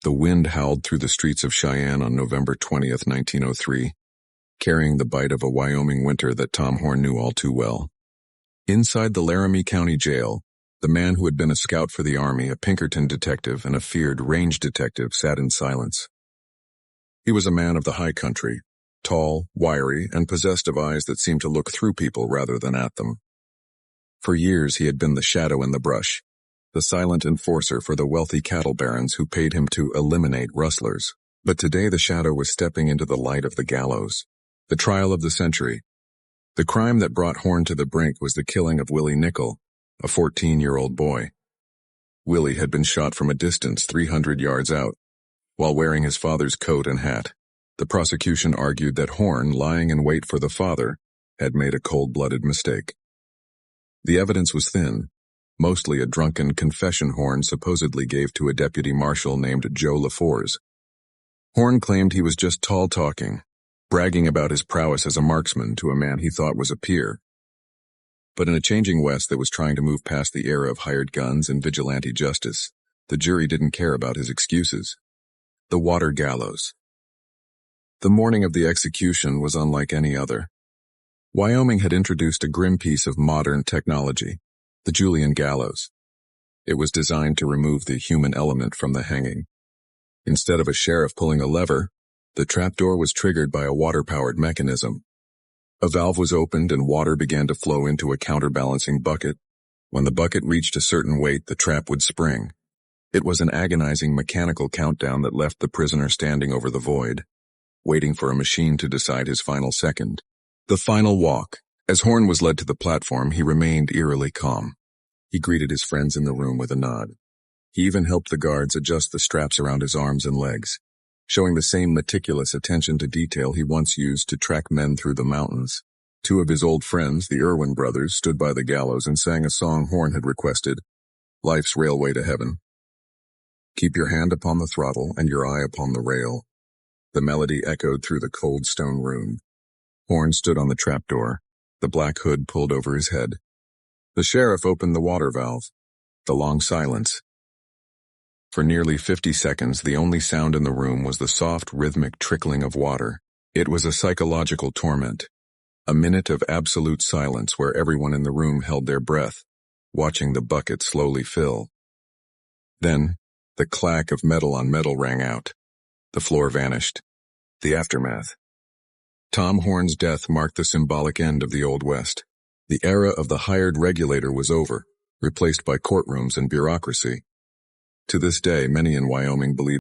The wind howled through the streets of Cheyenne on November 20th, 1903, carrying the bite of a Wyoming winter that Tom Horn knew all too well. Inside the Laramie County Jail, the man who had been a scout for the Army, a Pinkerton detective, and a feared range detective sat in silence. He was a man of the high country, tall, wiry, and possessed of eyes that seemed to look through people rather than at them. For years he had been the shadow in the brush, the silent enforcer for the wealthy cattle barons who paid him to eliminate rustlers. But today the shadow was stepping into the light of the gallows. The trial of the century. The crime that brought Horn to the brink was the killing of Willie Nickel, a 14-year-old boy. Willie had been shot from a distance 300 yards out, while wearing his father's coat and hat. The prosecution argued that Horn, lying in wait for the father, had made a cold-blooded mistake. The evidence was thin, mostly a drunken confession Horn supposedly gave to a deputy marshal named Joe LaForce. Horn claimed he was just tall-talking, bragging about his prowess as a marksman to a man he thought was a peer. But in a changing West that was trying to move past the era of hired guns and vigilante justice, the jury didn't care about his excuses. The water gallows. The morning of the execution was unlike any other. Wyoming had introduced a grim piece of modern technology, the Julian gallows. It was designed to remove the human element from the hanging. Instead of a sheriff pulling a lever, the trapdoor was triggered by a water-powered mechanism. A valve was opened and water began to flow into a counterbalancing bucket. When the bucket reached a certain weight, the trap would spring. It was an agonizing mechanical countdown that left the prisoner standing over the void, waiting for a machine to decide his final second. The final walk. As Horn was led to the platform, he remained eerily calm. He greeted his friends in the room with a nod. He even helped the guards adjust the straps around his arms and legs, showing the same meticulous attention to detail he once used to track men through the mountains. Two of his old friends, the Irwin brothers, stood by the gallows and sang a song Horn had requested, Life's Railway to Heaven. Keep your hand upon the throttle and your eye upon the rail. The melody echoed through the cold stone room. Horn stood on the trapdoor, the black hood pulled over his head. The sheriff opened the water valve. The long silence. For nearly 50 seconds, the only sound in the room was the soft, rhythmic trickling of water. It was a psychological torment. A minute of absolute silence where everyone in the room held their breath, watching the bucket slowly fill. Then, the clack of metal on metal rang out. The floor vanished. The aftermath. Tom Horn's death marked the symbolic end of the Old West. The era of the hired regulator was over, replaced by courtrooms and bureaucracy. To this day, many in Wyoming believe